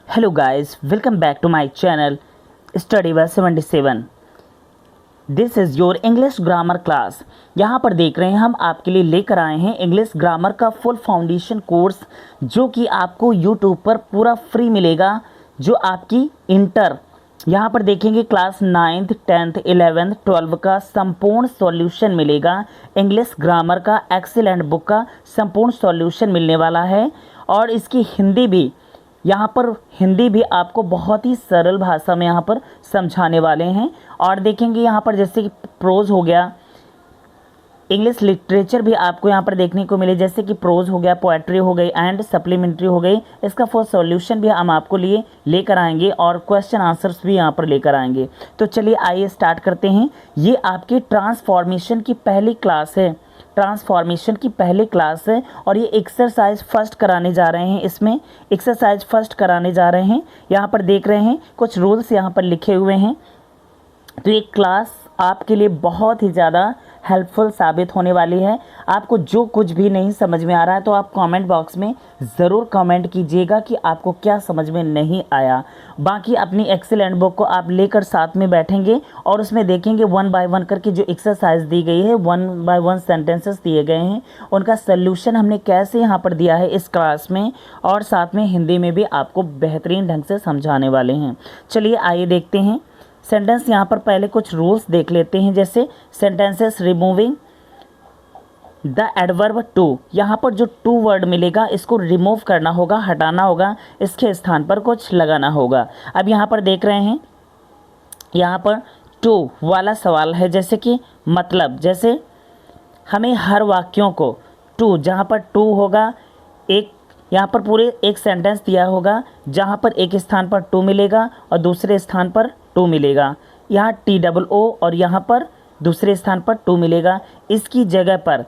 Hello guys, welcome back to my channel Study by 77। This is your English grammar class. यहाँ पर देख रहे हैं हम आपके लिए लेकर आए हैं इंग्लिश ग्रामर का फुल फाउंडेशन कोर्स, जो कि आपको यूट्यूब पर पूरा फ्री मिलेगा। जो आपकी इंटर यहाँ पर देखेंगे क्लास 9th 10th 11th 12 का संपूर्ण सॉल्यूशन मिलेगा। इंग्लिश ग्रामर का एक्सीलेंट बुक का संपूर्ण सॉल्यूशन मिलने वाला है। और इसकी हिंदी भी हिंदी भी आपको बहुत ही सरल भाषा में यहाँ पर समझाने वाले हैं। और देखेंगे यहाँ पर जैसे कि प्रोज हो गया, इंग्लिश लिटरेचर भी आपको यहाँ पर देखने को मिले, जैसे कि प्रोज हो गया, पोएट्री हो गई एंड सप्लीमेंट्री हो गई। इसका फुल सॉल्यूशन भी हम आपको लिए लेकर आएंगे और क्वेश्चन आंसर्स भी यहाँ पर लेकर आएंगे। तो चलिए आइए स्टार्ट करते हैं। ये आपकी ट्रांसफॉर्मेशन की पहली क्लास है, और ये एक्सरसाइज फर्स्ट कराने जा रहे हैं। इसमें एक्सरसाइज फर्स्ट कराने जा रहे हैं। यहाँ पर देख रहे हैं कुछ रूल्स यहाँ पर लिखे हुए हैं। तो ये क्लास आपके लिए बहुत ही ज़्यादा हेल्पफुल साबित होने वाली है। आपको जो कुछ भी नहीं समझ में आ रहा है तो आप कमेंट बॉक्स में ज़रूर कमेंट कीजिएगा कि आपको क्या समझ में नहीं आया। बाकी अपनी एक्सीलेंट बुक को आप लेकर साथ में बैठेंगे और उसमें देखेंगे 1 बाय 1 करके जो एक्सरसाइज दी गई है, 1 बाय 1 सेंटेंसेस दिए गए हैं, उनका सल्यूशन हमने कैसे यहाँ पर दिया है इस क्लास में, और साथ में हिंदी में भी आपको बेहतरीन ढंग से समझाने वाले हैं। चलिए आइए देखते हैं सेंटेंस। यहाँ पर पहले कुछ रूल्स देख लेते हैं। जैसे sentences removing the adverb too, यहाँ पर जो टू वर्ड मिलेगा इसको रिमूव करना होगा, हटाना होगा, इसके स्थान पर कुछ लगाना होगा। अब यहाँ पर देख रहे हैं, यहाँ पर टू वाला सवाल है, जैसे कि मतलब, जैसे हमें हर वाक्यों को टू, जहाँ पर टू होगा, एक यहाँ पर पूरे एक सेंटेंस दिया होगा जहाँ पर एक स्थान पर टू मिलेगा और दूसरे स्थान पर टू मिलेगा। यहाँ TOO और यहाँ पर दूसरे स्थान पर टू मिलेगा। इसकी जगह पर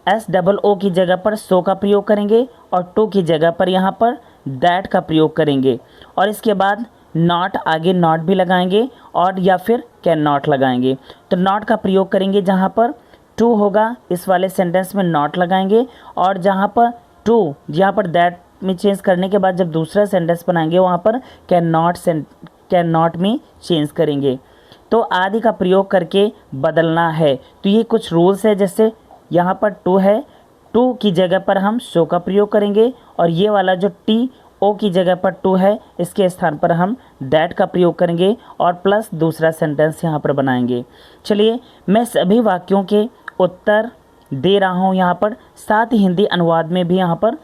SOO की जगह पर सो का प्रयोग करेंगे और टू की जगह पर यहाँ पर दैट का प्रयोग करेंगे। और इसके बाद नॉट, आगे नॉट भी लगाएंगे और या फिर कैन नॉट लगाएंगे। तो नॉट का प्रयोग करेंगे जहाँ पर टू होगा, इस वाले सेंटेंस में नॉट लगाएंगे, और जहाँ पर टू, यहाँ पर दैट में चेंज करने के बाद जब दूसरा सेंटेंस बनाएंगे वहाँ पर कैन नॉट में चेंज करेंगे। तो आदि का प्रयोग करके बदलना है। तो ये कुछ रूल्स है। जैसे यहाँ पर टू है, टू की जगह पर हम सो का प्रयोग करेंगे, और ये वाला जो TO की जगह पर टू है इसके स्थान पर हम दैट का प्रयोग करेंगे और प्लस दूसरा सेंटेंस यहाँ पर बनाएंगे। चलिए मैं सभी वाक्यों के उत्तर दे रहा हूँ यहाँ पर, साथ ही हिंदी अनुवाद में भी यहाँ पर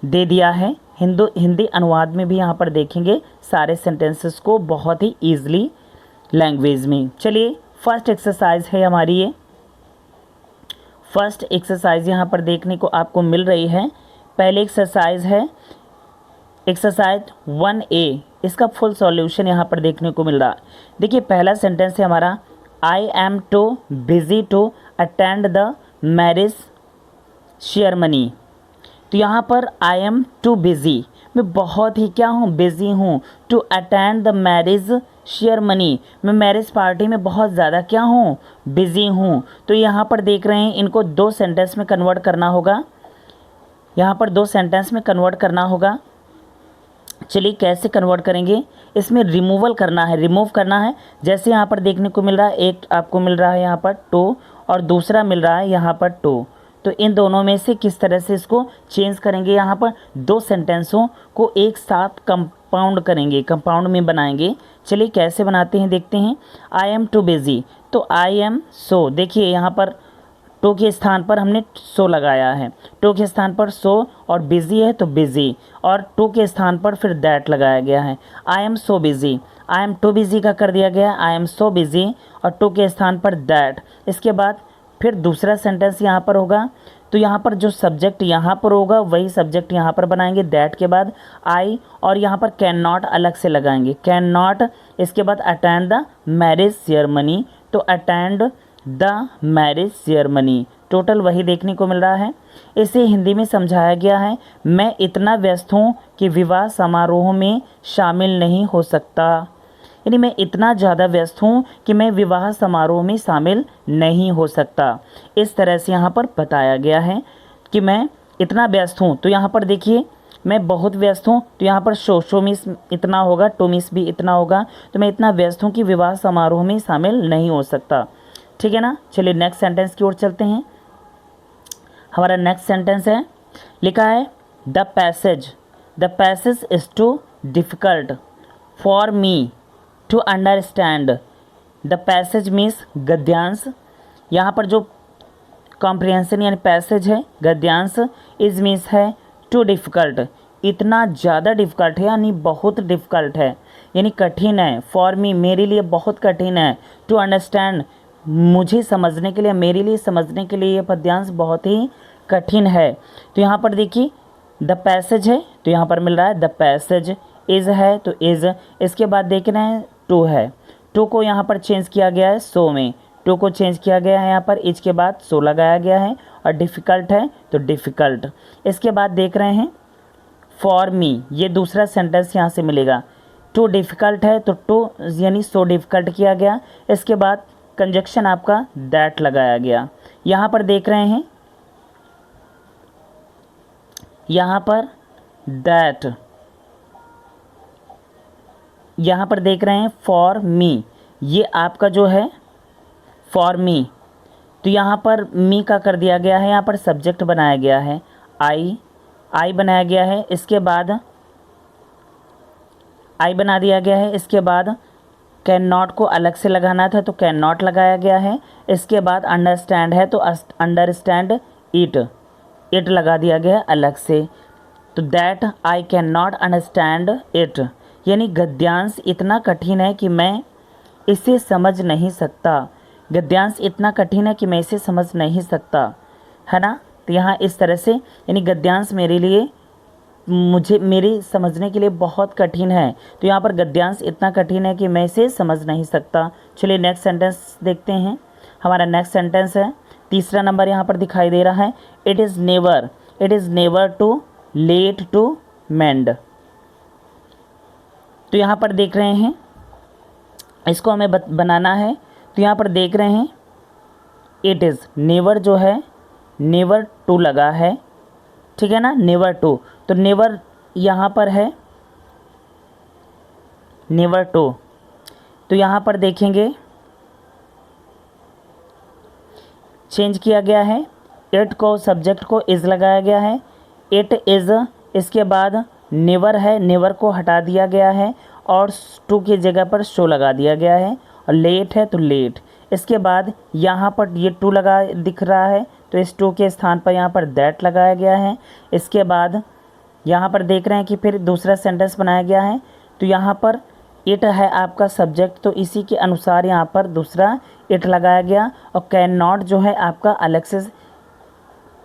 दे दिया है। हिंदी अनुवाद में भी यहाँ पर देखेंगे सारे सेंटेंसेस को बहुत ही ईजिली लैंग्वेज में। चलिए फर्स्ट एक्सरसाइज है हमारी, ये फर्स्ट एक्सरसाइज यहाँ पर देखने को आपको मिल रही है। पहले एक्सरसाइज है एक्सरसाइज 1A, इसका फुल सॉल्यूशन यहाँ पर देखने को मिल रहा। देखिए पहला सेंटेंस है हमारा, I am too busy to attend the marriage ceremony. तो यहाँ पर आई एम टू बिज़ी, मैं बहुत ही क्या हूँ, बिज़ी हूँ। टू अटेंड द मैरिज शेयरमनी, मैं मैरिज पार्टी में बहुत ज़्यादा क्या हूँ, बिज़ी हूँ। तो यहाँ पर देख रहे हैं इनको दो सेंटेंस में कन्वर्ट करना होगा, यहाँ पर दो सेंटेंस में कन्वर्ट करना होगा। चलिए कैसे कन्वर्ट करेंगे, इसमें रिमूव करना है। जैसे यहाँ पर देखने को मिल रहा है, एक आपको मिल रहा है यहाँ पर टू और दूसरा मिल रहा है यहाँ पर टू। तो इन दोनों में से किस तरह से इसको चेंज करेंगे, यहाँ पर दो सेंटेंसों को एक साथ कंपाउंड में बनाएंगे। चलिए कैसे बनाते हैं देखते हैं। आई एम टू बिज़ी, तो आई एम सो, देखिए यहाँ पर टू के स्थान पर हमने सो लगाया है, टू के स्थान पर सो, और बिज़ी है तो बिज़ी, और टू के स्थान पर फिर दैट लगाया गया है। I am so busy, I am too busy का कर दिया गया, आई एम सो बिज़ी, और टू के स्थान पर दैट। इसके बाद फिर दूसरा सेंटेंस यहाँ पर होगा, तो यहाँ पर जो सब्जेक्ट यहाँ पर होगा वही सब्जेक्ट यहाँ पर बनाएंगे, दैट के बाद आई, और यहाँ पर कैन नॉट अलग से लगाएंगे, कैन नॉट। इसके बाद अटेंड द मैरिज सेरेमनी, तो attend the marriage ceremony, total वही देखने को मिल रहा है। इसे हिंदी में समझाया गया है, मैं इतना व्यस्त हूँ कि विवाह समारोह में शामिल नहीं हो सकता। यानी मैं इतना ज़्यादा व्यस्त हूँ कि मैं विवाह समारोह में शामिल नहीं हो सकता। इस तरह से यहाँ पर बताया गया है कि मैं इतना व्यस्त हूँ। तो यहाँ पर देखिए मैं बहुत व्यस्त हूँ, तो यहाँ पर शो मीन्स इतना होगा, टू मीन्स भी इतना होगा, तो मैं इतना व्यस्त हूँ कि विवाह समारोह में शामिल नहीं हो सकता। ठीक है ना। चलिए नेक्स्ट सेंटेंस की ओर चलते हैं। हमारा नेक्स्ट सेंटेंस है, लिखा है the passage is too difficult for me to understand. The passage means गद्यांश। यहाँ पर जो कॉम्प्रिहेंशन यानी पैसेज है, गद्यांश, इज मीन्स है टू डिफ़िकल्ट, इतना ज़्यादा डिफ़िकल्ट है यानी बहुत डिफ़िकल्ट है, यानी कठिन है। फॉर मी, मेरे लिए बहुत कठिन है। टू अंडरस्टैंड, मुझे समझने के लिए, मेरे लिए समझने के लिए ये पद्यांश बहुत ही कठिन है। तो यहाँ पर देखिए द पैसेज है, तो यहाँ पर मिल रहा है द पैसेज, इज़ है तो इज़, इसके बाद देख रहे हैं टू है, टू को यहाँ पर चेंज किया गया है सो में, टू को चेंज किया गया है यहाँ पर, इज के बाद सो लगाया गया है, और डिफ़िकल्ट है तो डिफ़िकल्ट। इसके बाद देख रहे हैं फॉर मी, ये दूसरा सेंटेंस यहाँ से मिलेगा। टू डिफ़िकल्ट है तो टू यानी सो डिफ़िकल्ट किया गया, इसके बाद कंजक्शन आपका दैट लगाया गया। यहाँ पर देख रहे हैं, यहाँ पर दैट, यहाँ पर देख रहे हैं फॉर मी, ये आपका जो है फॉर मी, तो यहाँ पर मी का कर दिया गया है, यहाँ पर सब्जेक्ट बनाया गया है, आई बनाया गया है, इसके बाद आई बना दिया गया है, इसके बाद कैन नॉट को अलग से लगाना था तो कैन नॉट लगाया गया है, इसके बाद अंडरस्टैंड है तो अंडरस्टैंड इट लगा दिया गया है अलग से, तो that I can not understand it, यानी गद्यांश इतना कठिन है कि मैं इसे समझ नहीं सकता। गद्यांश इतना कठिन है कि मैं इसे समझ नहीं सकता, है ना। तो यहाँ इस तरह से यानी गद्यांश मेरे लिए, मुझे मेरे समझने के लिए बहुत कठिन है, तो यहाँ पर गद्यांश इतना कठिन है कि मैं इसे समझ नहीं सकता। चलिए नेक्स्ट सेंटेंस देखते हैं। हमारा नेक्स्ट सेंटेंस है, तीसरा नंबर यहाँ पर दिखाई दे रहा है, it is never too late to mend. तो यहाँ पर देख रहे हैं, इसको हमें बनाना है, तो यहाँ पर देख रहे हैं इट इज़, नेवर जो है नेवर टू लगा है, ठीक है ना, नेवर टू, तो नेवर यहाँ पर है नेवर टू, तो यहाँ पर देखेंगे चेंज किया गया है, इट को सब्जेक्ट को इज़ लगाया गया है, इट इज़, इसके बाद नेवर है, नेवर को हटा दिया गया है और टू की जगह पर शो लगा दिया गया है, और लेट है तो लेट, इसके बाद यहाँ पर ये टू लगा दिख रहा है तो इस टू के स्थान पर यहाँ पर दैट लगाया गया है। इसके बाद यहाँ पर देख रहे हैं कि फिर दूसरा सेंटेंस बनाया गया है, तो यहाँ पर इट है आपका सब्जेक्ट, तो इसी के अनुसार यहाँ पर दूसरा इट लगाया गया, और कैन नॉट जो है आपका अलग से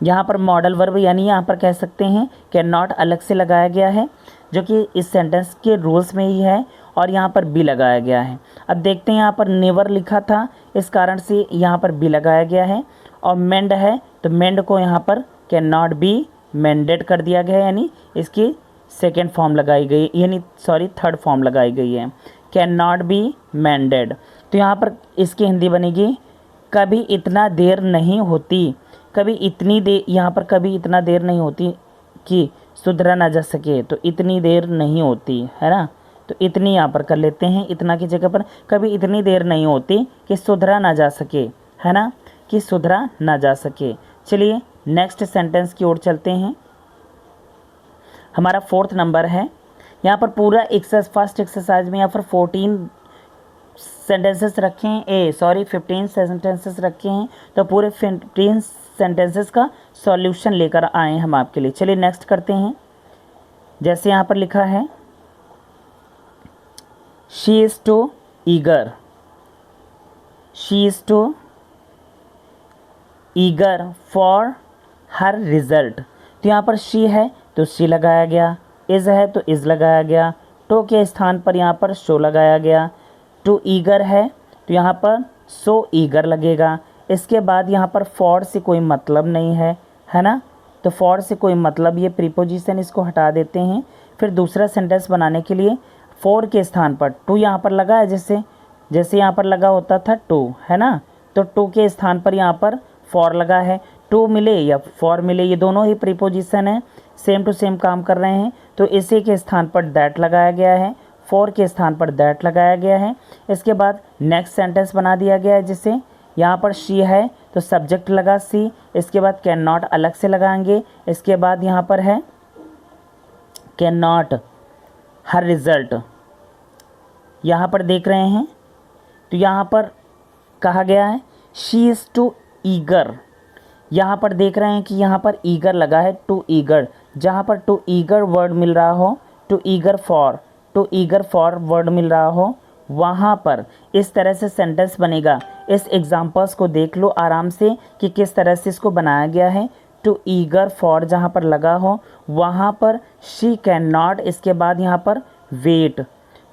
यहाँ पर मॉडल वर्ब यानी यहाँ पर कह सकते हैं कैन नॉट अलग से लगाया गया है, जो कि इस सेंटेंस के रूल्स में ही है, और यहाँ पर बी लगाया गया है। अब देखते हैं, यहाँ पर नेवर लिखा था, इस कारण से यहाँ पर बी लगाया गया है, और मेंड है तो मेंड को यहाँ पर कैन नॉट बी मेंडेड कर दिया गया है, यानी इसकी सेकेंड फॉर्म लगाई गई, यानी सॉरी थर्ड फॉर्म लगाई गई है, कैन नॉट बी मेंडेड। तो यहाँ पर इसकी हिंदी बनेगी कभी इतना देर नहीं होती, कभी इतनी देर, यहाँ पर कभी इतना देर नहीं होती कि सुधरा ना जा सके, तो इतनी देर नहीं होती, है ना, तो इतनी यहाँ पर कर लेते हैं, इतना की जगह पर कभी इतनी देर नहीं होती कि सुधरा ना जा सके, है ना, कि सुधरा ना जा सके। चलिए नेक्स्ट सेंटेंस की ओर चलते हैं। हमारा फोर्थ नंबर है, यहाँ पर पूरा फर्स्ट एक्सरसाइज में यहाँ पर 14 सेंटेंसेस रखे हैं, 15 सेंटेंसेस रखे हैं, तो पूरे 15 सेंटेंसेस का सॉल्यूशन लेकर आए हैं हम आपके लिए। चलिए नेक्स्ट करते हैं। जैसे यहाँ पर लिखा है, she is too eager, she is too eager for her result, तो यहाँ पर शी है तो शी लगाया गया, इज़ है तो इज़ लगाया गया, टू के स्थान पर यहाँ पर शो लगाया गया, टू ईगर है तो यहाँ पर सो ईगर लगेगा, इसके बाद यहाँ पर फॉर से कोई मतलब नहीं है ना, तो फॉर से कोई मतलब, ये प्रीपोजिशन इसको हटा देते हैं। फिर दूसरा सेंटेंस बनाने के लिए फॉर के स्थान पर टू यहाँ पर लगा है, जैसे यहाँ पर लगा होता था टू, है ना, तो टू के स्थान पर यहाँ पर फॉर लगा है, टू मिले या फॉर मिले, ये दोनों ही प्रीपोजिशन है, सेम टू सेम काम कर रहे हैं, तो इसी के स्थान पर दैट लगाया गया है, फॉर के स्थान पर दैट लगाया गया है। इसके बाद नेक्स्ट सेंटेंस बना दिया गया है, जिससे यहाँ पर शी है तो सब्जेक्ट लगा सी, इसके बाद कैन नॉट अलग से लगाएंगे। इसके बाद यहाँ पर है कैन नॉट हर रिज़ल्ट, यहाँ पर देख रहे हैं तो यहाँ पर कहा गया है शी इज़ टू ईगर, यहाँ पर देख रहे हैं कि यहाँ पर ईगर लगा है, टू ईगर, जहाँ पर टू ईगर वर्ड मिल रहा हो, टू ईगर फॉर वर्ड मिल रहा हो, वहाँ पर इस तरह से सेंटेंस बनेगा। इस एग्जाम्पल्स को देख लो आराम से कि किस तरह से इसको बनाया गया है। टू ईगर फॉर जहाँ पर लगा हो वहाँ पर शी कैन नॉट, इसके बाद यहाँ पर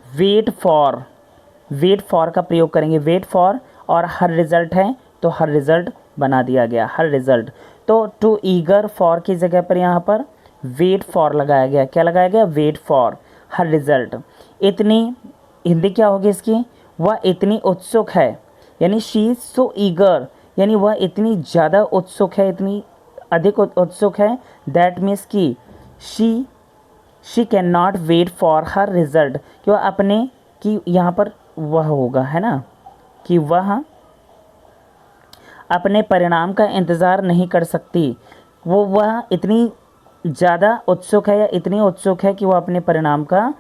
वेट फॉर का प्रयोग करेंगे, वेट फॉर, और हर रिज़ल्ट है तो हर रिज़ल्ट बना दिया गया, हर रिज़ल्ट। तो टू ईगर फॉर की जगह पर यहाँ पर वेट फॉर लगाया गया। क्या लगाया गया? Wait for her result. इतनी हिंदी क्या होगी इसकी? वह इतनी उत्सुक है, यानी शी इज़ सो ईगर, यानी वह इतनी ज़्यादा उत्सुक है, इतनी अधिक उत्सुक है। दैट मीन्स कि she can not wait for her result, कि वह अपने, कि यहाँ पर वह होगा, है ना, कि वह अपने परिणाम का इंतज़ार नहीं कर सकती। वह इतनी ज़्यादा उत्सुक है या इतनी उत्सुक है कि वह अपने परिणाम का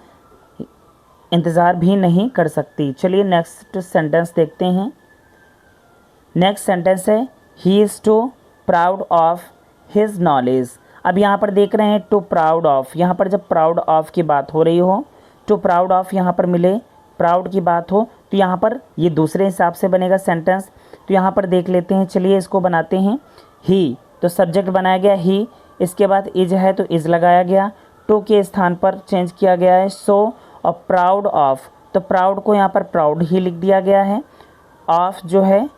इंतज़ार भी नहीं कर सकती। चलिए नेक्स्ट सेंटेंस देखते हैं। नेक्स्ट सेंटेंस है he is too proud of his knowledge. अब यहाँ पर देख रहे हैं टू प्राउड ऑफ, यहाँ पर जब प्राउड ऑफ की बात हो रही हो, टू प्राउड ऑफ यहाँ पर मिले, प्राउड की बात हो, तो यहाँ पर ये दूसरे हिसाब से बनेगा सेंटेंस। तो यहाँ पर देख लेते हैं, चलिए इसको बनाते हैं। ही तो सब्जेक्ट बनाया गया ही, इसके बाद इज है तो इज लगाया गया, टू के स्थान पर चेंज किया गया है सो, और प्राउड ऑफ, तो प्राउड को यहाँ पर प्राउड ही लिख दिया गया है, ऑफ जो है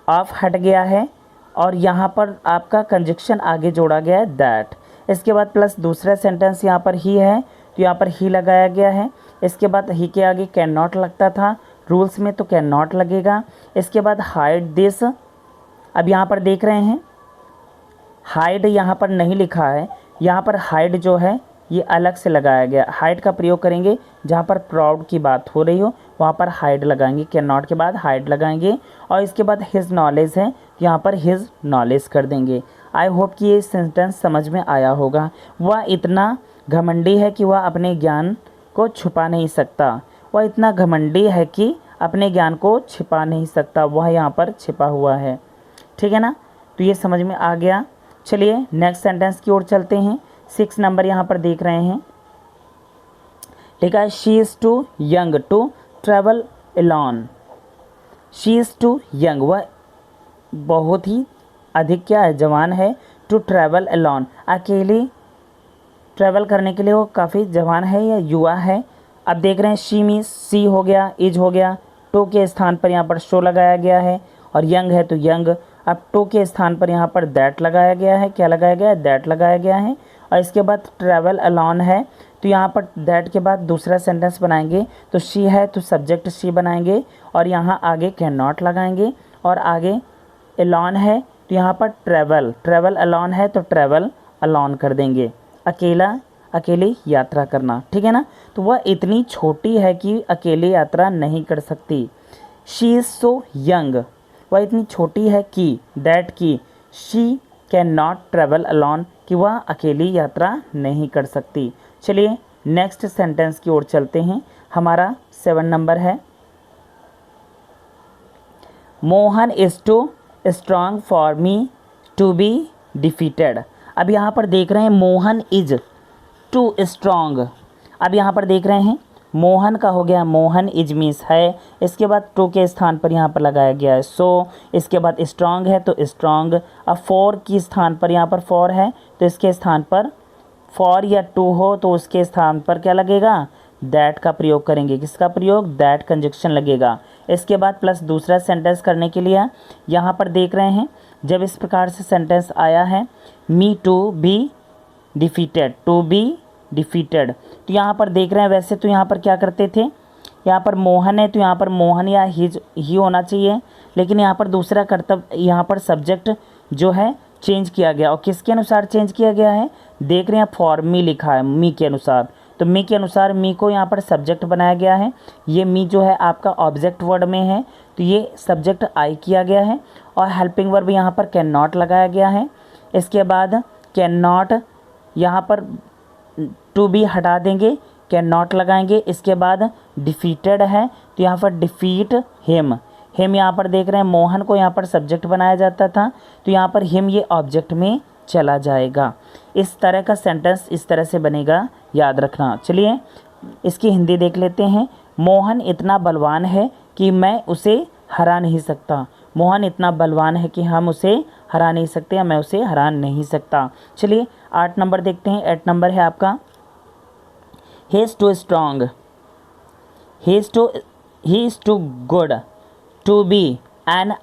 ऑफ हट गया है, और यहाँ पर आपका कंजक्शन आगे जोड़ा गया है दैट। इसके बाद प्लस दूसरा सेंटेंस यहाँ पर ही है तो यहाँ पर ही लगाया गया है। इसके बाद ही के आगे कैन नॉट लगता था रूल्स में, तो कैन नॉट लगेगा। इसके बाद हाइड दिस, अब यहाँ पर देख रहे हैं हाइड यहाँ पर नहीं लिखा है, यहाँ पर हाइड जो है ये अलग से लगाया गया। हाइड का प्रयोग करेंगे जहाँ पर प्राउड की बात हो रही हो वहाँ पर हाइड लगाएंगे, कैन नॉट के बाद हाइड लगाएंगे। और इसके बाद हिज नॉलेज है यहाँ पर हिज नॉलेज कर देंगे। आई होप कि ये सेंटेंस समझ में आया होगा। वह इतना घमंडी है कि वह अपने ज्ञान को छुपा नहीं सकता, वह इतना घमंडी है कि अपने ज्ञान को छिपा नहीं सकता, वह यहाँ पर छिपा हुआ है। ठीक है ना, तो ये समझ में आ गया। चलिए नेक्स्ट सेंटेंस की ओर चलते हैं। 6 नंबर यहाँ पर देख रहे हैं, लिखा है she is too young to travel alone. She is too young, वह बहुत ही अधिक क्या है, जवान है, टू ट्रैवल एलॉन, अकेली ट्रैवल करने के लिए वो काफ़ी जवान है या युवा है। अब देख रहे हैं शी मीन्स सी हो गया, इज हो गया, टू के स्थान पर यहाँ पर शो लगाया गया है, और यंग है तो यंग। अब टू के स्थान पर यहाँ पर दैट लगाया गया है, क्या लगाया गया है, दैट लगाया गया है। और इसके बाद ट्रैवल अलॉन है तो यहाँ पर दैट के बाद दूसरा सेंटेंस बनाएंगे, तो शी है तो सब्जेक्ट शी बनाएंगे, और यहाँ आगे कैन नॉट लगाएंगे, और आगे अलॉन है तो यहाँ पर ट्रैवल अलॉन है तो ट्रैवल अलॉन कर देंगे, अकेली यात्रा करना। ठीक है ना, तो वह इतनी छोटी है कि अकेली यात्रा नहीं कर सकती। शी इज़ सो यंग, वह इतनी छोटी है कि दैट की she can not travel alone, कि वह अकेली यात्रा नहीं कर सकती। चलिए नेक्स्ट सेंटेंस की ओर चलते हैं। हमारा 7 नंबर है, Mohan is too strong for me to be defeated. अब यहाँ पर देख रहे हैं मोहन इज टू स्ट्रांग। अब यहाँ पर देख रहे हैं मोहन का हो गया, मोहन इज मीन्स है, इसके बाद टू के स्थान पर यहाँ पर लगाया गया है सो, इसके बाद स्ट्रांग है तो स्ट्रांग। अब फॉर की स्थान पर यहाँ पर फॉर है तो इसके स्थान पर फॉर या टू हो तो उसके स्थान पर क्या लगेगा, दैट का प्रयोग करेंगे। किसका प्रयोग, दैट कंजक्शन लगेगा। इसके बाद प्लस दूसरा सेंटेंस करने के लिए यहाँ पर देख रहे हैं जब इस प्रकार से सेंटेंस आया है me to be defeated, to be defeated, तो यहाँ पर देख रहे हैं वैसे तो यहाँ पर क्या करते थे, यहाँ पर मोहन है तो यहाँ पर मोहन या हिज ही होना चाहिए, लेकिन यहाँ पर दूसरा कर्तव्य, यहाँ पर सब्जेक्ट जो है चेंज किया गया, और किसके अनुसार चेंज किया गया है, देख रहे हैं फॉर मी लिखा है, मी के अनुसार, तो मी के अनुसार मी को यहाँ पर सब्जेक्ट बनाया गया है। ये मी जो है आपका ऑब्जेक्ट वर्ड में है, तो ये सब्जेक्ट आई किया गया है और हेल्पिंग वर्ब यहाँ पर कैन नॉट लगाया गया है। इसके बाद कैन नॉट यहाँ पर टू बी हटा देंगे, कैन नॉट लगाएंगे। इसके बाद डिफीटेड है तो यहाँ पर डिफीट हिम, हिम यहाँ पर देख रहे हैं मोहन को यहाँ पर सब्जेक्ट बनाया जाता था, तो यहाँ पर हिम ये ऑब्जेक्ट में चला जाएगा। इस तरह का सेंटेंस इस तरह से बनेगा, याद रखना। चलिए इसकी हिंदी देख लेते हैं। मोहन इतना बलवान है कि मैं उसे हरा नहीं सकता। मोहन इतना बलवान है कि हम उसे हरा नहीं सकते या मैं उसे हरा नहीं सकता। चलिए 8 नंबर देखते हैं। 8 नंबर है आपका he is too strong, he is too good to be an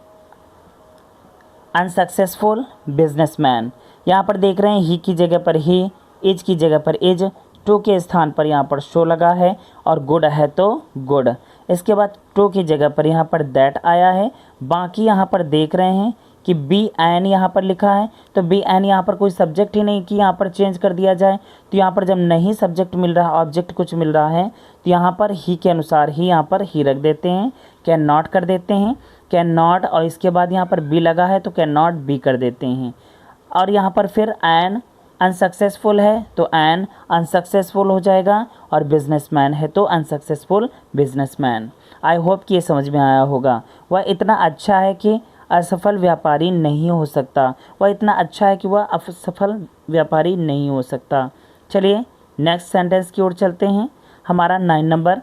unsuccessful businessman. यहाँ पर देख रहे हैं ही की जगह पर ही, इज की जगह पर इज, टू के स्थान पर यहाँ पर शो लगा है और गुड है तो गुड। इसके बाद टू की जगह पर यहाँ पर दैट आया है। बाकी यहाँ पर देख रहे हैं कि बी एन यहाँ पर लिखा है, तो बी एन यहाँ पर कोई सब्जेक्ट ही नहीं कि यहाँ पर चेंज कर दिया जाए। तो यहाँ पर जब नहीं सब्जेक्ट मिल रहा, ऑब्जेक्ट कुछ मिल रहा है, तो यहाँ पर ही के अनुसार ही यहाँ पर ही रख देते हैं, कैन नॉट कर देते हैं, कैन नॉट, और इसके बाद यहाँ पर बी लगा है तो कैन नॉट बी कर देते हैं। और यहाँ पर फिर एन अनसक्सेसफुल है तो एन अनसक्सेसफुल हो जाएगा, और बिजनेसमैन है तो अनसक्सेसफुल बिजनेसमैन। आई होप कि ये समझ में आया होगा। वह इतना अच्छा है कि असफल व्यापारी नहीं हो सकता, वह इतना अच्छा है कि वह असफल व्यापारी नहीं हो सकता। चलिए नेक्स्ट सेंटेंस की ओर चलते हैं। हमारा 9 नंबर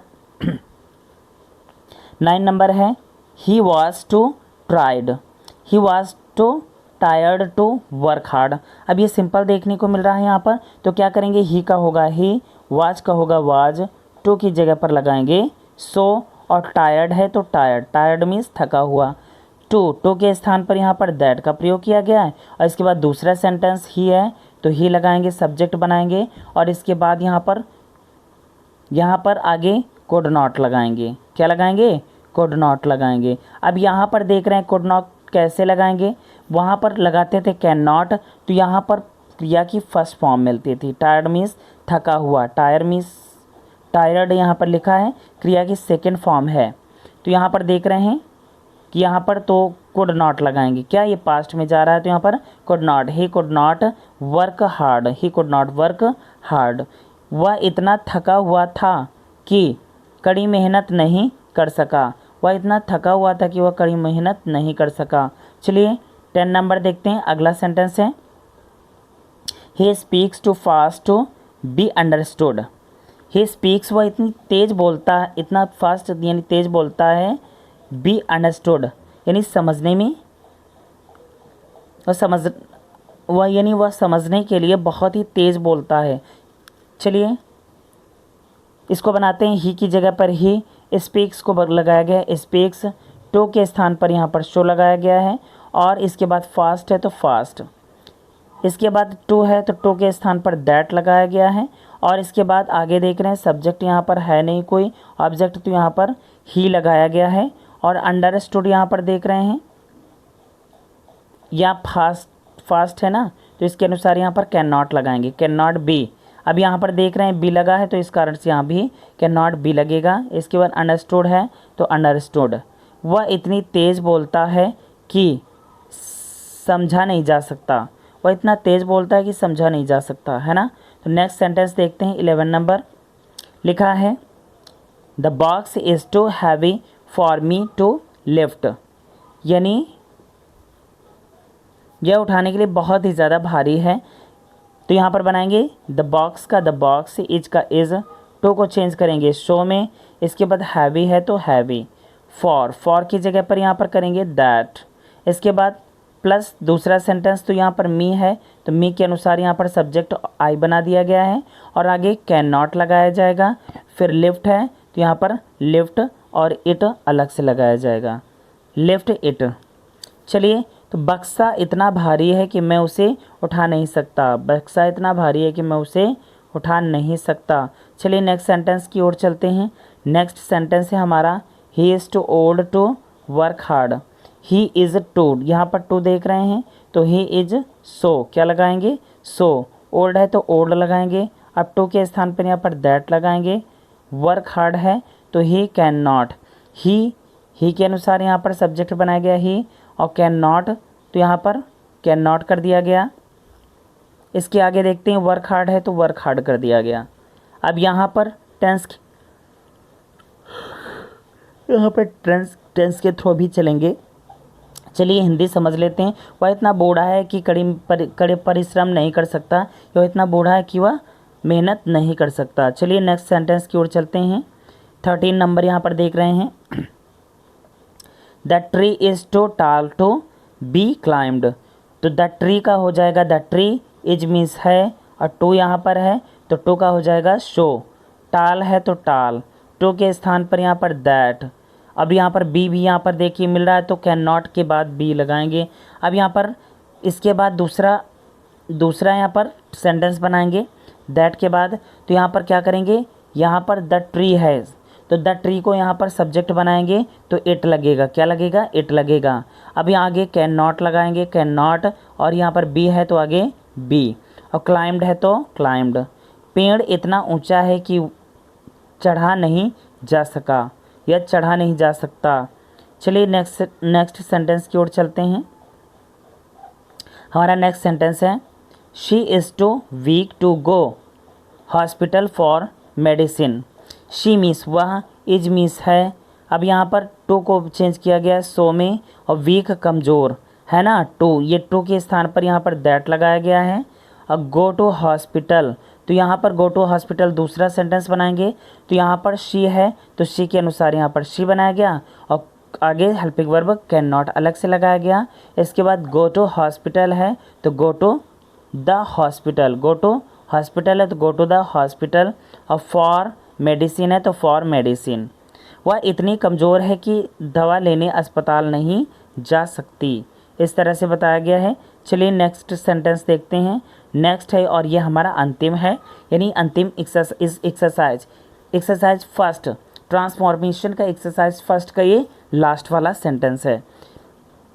9 नंबर है he was too tried, he was too tired to work hard. अब ये सिंपल देखने को मिल रहा है यहाँ पर, तो क्या करेंगे, ही का होगा ही, वाज का होगा वाज, टू की जगह पर लगाएंगे सो, और टायर्ड है तो टायर्ड, टायर्ड मीन्स थका हुआ। टू के स्थान पर यहाँ पर दैट का प्रयोग किया गया है। और इसके बाद दूसरा सेंटेंस ही है तो ही लगाएंगे, सब्जेक्ट बनाएंगे, और इसके बाद यहाँ पर आगे कुड नॉट लगाएंगे। क्या लगाएंगे, कुड नॉट लगाएंगे। अब यहाँ पर देख रहे हैं कुड नॉट कैसे लगाएंगे, वहाँ पर लगाते थे कैन नॉट, तो यहाँ पर क्रिया की फर्स्ट फॉर्म मिलती थी। टायर्ड मीन्स थका हुआ, टायर मीन्स टायर्ड यहाँ पर लिखा है, क्रिया की सेकेंड फॉर्म है। तो यहाँ पर देख रहे हैं कि यहाँ पर तो कुड नॉट लगाएंगे। क्या ये पास्ट में जा रहा है तो यहाँ पर could not, he could not work hard, he could not work hard. वह इतना थका हुआ था कि कड़ी मेहनत नहीं कर सका, वह इतना थका हुआ था कि वह कड़ी मेहनत नहीं कर सका। चलिए 10 नंबर देखते हैं। अगला सेंटेंस है he speaks too fast to be understood. He speaks, वह इतनी तेज़ बोलता है, इतना फास्ट यानी तेज़ बोलता है, बी अंडरस्टूड यानी समझने में, वह समझने के लिए बहुत ही तेज़ बोलता है। चलिए इसको बनाते हैं, ही की जगह पर ही, स्पीक्स को लगाया गया है स्पीक्स, टू के स्थान पर यहाँ पर शो लगाया गया है, और इसके बाद फास्ट है तो फास्ट, इसके बाद टू है तो टू के स्थान पर दैट लगाया गया है, और इसके बाद आगे देख रहे हैं सब्जेक्ट यहाँ पर है नहीं कोई, ऑब्जेक्ट तो यहाँ पर ही लगाया गया है, और अंडरस्टूड यहाँ पर देख रहे हैं या फास्ट है ना, तो इसके अनुसार यहाँ पर कैन नॉट लगाएंगे, कैन नॉट बी। अब यहाँ पर देख रहे हैं बी लगा है तो इस कारण से यहाँ भी कैन नॉट बी लगेगा। इसके बाद अंडरस्टूड है तो अंडरस्टूड, वह इतनी तेज़ बोलता है कि समझा नहीं जा सकता, वह इतना तेज़ बोलता है कि समझा नहीं जा सकता, है ना। तो नेक्स्ट सेंटेंस देखते हैं। 11 नंबर लिखा है the box is too heavy for me to lift, यानी यह उठाने के लिए बहुत ही ज़्यादा भारी है। तो यहाँ पर बनाएंगे द बॉक्स का द बॉक्स, इज का इज़, टू को चेंज करेंगे शो में, इसके बाद हैवी है तो हैवी, फॉर की जगह पर यहाँ पर करेंगे दैट, इसके बाद प्लस दूसरा सेंटेंस तो यहाँ पर मी है तो मी के अनुसार यहाँ पर सब्जेक्ट आई बना दिया गया है, और आगे कैन नॉट लगाया जाएगा। फिर लिफ्ट है तो यहाँ पर लिफ्ट और इट अलग से लगाया जाएगा, लिफ्ट इट। चलिए तो बक्सा इतना भारी है कि मैं उसे उठा नहीं सकता, बक्सा इतना भारी है कि मैं उसे उठा नहीं सकता। चलिए नेक्स्ट सेंटेंस की ओर चलते हैं। नेक्स्ट सेंटेंस है हमारा he is too old to work hard, he is too, यहाँ पर टू देख रहे हैं तो ही इज़ सो, क्या लगाएंगे सो, ओल्ड है तो ओल्ड लगाएंगे। अब टू के स्थान पर यहाँ पर दैट लगाएंगे। वर्क हार्ड है तो ही कैन नॉट, ही के अनुसार यहाँ पर सब्जेक्ट बनाया गया ही, और कैन नॉट तो यहाँ पर कैन नॉट कर दिया गया। इसके आगे देखते हैं वर्क हार्ड है तो वर्क हार्ड कर दिया गया। अब यहाँ पर टेंस के थ्रू भी चलेंगे। चलिए हिंदी समझ लेते हैं। वह इतना बूढ़ा है कि कड़े परिश्रम नहीं कर सकता, वह इतना बूढ़ा है कि वह मेहनत नहीं कर सकता। चलिए नेक्स्ट सेंटेंस की ओर चलते हैं। 13 नंबर यहाँ पर देख रहे हैं। द ट्री इज़ टू टाल टू बी क्लाइम्ड। तो द ट्री का हो जाएगा द ट्री, इज मीन्स है, और टू यहाँ पर है तो टू का हो जाएगा शो। टाल है तो टाल, टू के स्थान पर यहाँ पर दैट। अब यहाँ पर बी भी यहाँ पर देखिए मिल रहा है तो कैन नॉट के बाद बी लगाएंगे। अब यहाँ पर इसके बाद दूसरा यहाँ पर सेंटेंस बनाएंगे दैट के बाद। तो यहाँ पर क्या करेंगे, यहाँ पर द ट्री है तो द ट्री को यहाँ पर सब्जेक्ट बनाएंगे तो इट लगेगा। क्या लगेगा, इट लगेगा। अब यहाँ आगे कैन नॉट लगाएंगे, कैन नॉट, और यहाँ पर बी है तो आगे बी, और क्लाइम्ड है तो क्लाइम्ड। पेड़ इतना ऊंचा है कि चढ़ा नहीं जा सका या चढ़ा नहीं जा सकता। चलिए नेक्स्ट सेंटेंस की ओर चलते हैं। हमारा नेक्स्ट सेंटेंस है she is too weak to go hospital for medicine. She means वह, इज मीन्स है। अब यहाँ पर टू को चेंज किया गया सो में, और वीक कमज़ोर है ना टू, ये टू के स्थान पर यहाँ पर दैट लगाया गया है। और गो टू हॉस्पिटल, तो यहाँ पर गो टू हॉस्पिटल दूसरा सेंटेंस बनाएंगे। तो यहाँ पर शी है तो शी के अनुसार यहाँ पर शी बनाया गया, और आगे हेल्पिंग वर्ब कैन नॉट अलग से लगाया गया। इसके बाद गो टू हॉस्पिटल है तो go to the hospital, go to hospital है तो गो टू द हॉस्पिटल, और फॉर मेडिसिन है तो फॉर मेडिसिन। वह इतनी कमज़ोर है कि दवा लेने अस्पताल नहीं जा सकती। इस तरह से बताया गया है। चलिए नेक्स्ट सेंटेंस देखते हैं। नेक्स्ट है और ये हमारा अंतिम है, यानी अंतिम एक्सरसाइज फर्स्ट, ट्रांसफॉर्मेशन का एक्सरसाइज फर्स्ट का ये लास्ट वाला सेंटेंस है।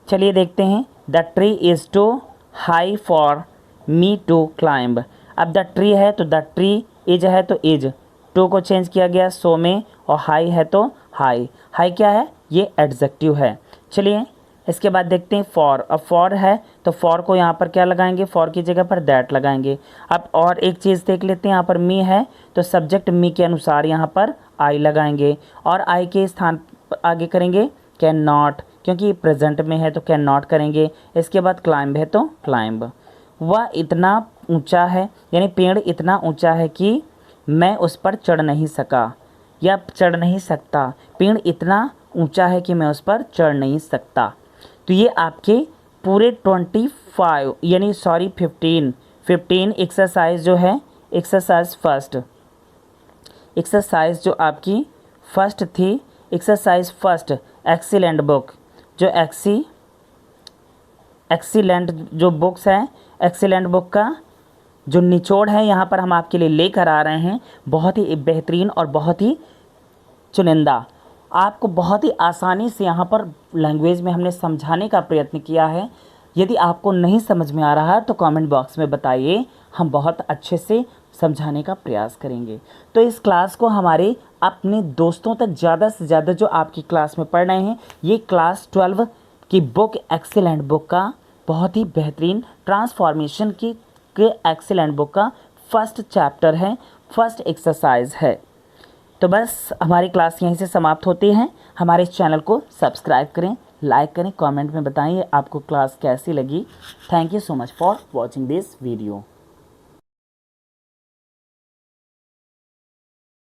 चलिए देखते हैं। The tree is too high for me to climb. अब द ट्री है तो द ट्री, इज है तो इज, टू को चेंज किया गया सो में, और हाई है तो हाई। हाई क्या है, ये एडजेक्टिव है। चलिए इसके बाद देखते हैं फॉर। अब फॉर है तो फॉर को यहाँ पर क्या लगाएंगे, फॉर की जगह पर दैट लगाएंगे। अब और एक चीज़ देख लेते हैं। यहाँ पर मी है तो सब्जेक्ट मी के अनुसार यहाँ पर आई लगाएंगे, और आई के स्थान पर आगे करेंगे कैन नॉट, क्योंकि प्रेजेंट में है तो कैन नॉट करेंगे। इसके बाद क्लाइंब है तो क्लाइंब। वह इतना ऊंचा है, यानी पेड़ इतना ऊंचा है कि मैं उस पर चढ़ नहीं सका या चढ़ नहीं सकता। पेड़ इतना ऊंचा है कि मैं उस पर चढ़ नहीं सकता। तो ये आपके पूरे 25 यानी 15 एक्सरसाइज जो है, एक्सरसाइज जो आपकी फर्स्ट थी, एक्सरसाइज फर्स्ट एक्सीलेंट बुक, जो एक्सीलेंट जो बुक्स हैं, एक्सीलेंट बुक का जो निचोड़ है यहाँ पर हम आपके लिए लेकर आ रहे हैं। बहुत ही बेहतरीन और बहुत ही चुनिंदा, आपको बहुत ही आसानी से यहाँ पर लैंग्वेज में हमने समझाने का प्रयत्न किया है। यदि आपको नहीं समझ में आ रहा है तो कमेंट बॉक्स में बताइए, हम बहुत अच्छे से समझाने का प्रयास करेंगे। तो इस क्लास को हमारे अपने दोस्तों तक ज़्यादा से ज़्यादा जो आपकी क्लास में पढ़ रहे हैं, ये क्लास 12 की बुक एक्सीलेंट बुक का बहुत ही बेहतरीन ट्रांसफॉर्मेशन की एक्सीलेंट बुक का फर्स्ट चैप्टर है, फर्स्ट एक्सरसाइज है। तो बस हमारी क्लास यहीं से समाप्त होती है। हमारे चैनल को सब्सक्राइब करें, लाइक करें, कमेंट में बताइए आपको क्लास कैसी लगी। Thank you so much for watching this video.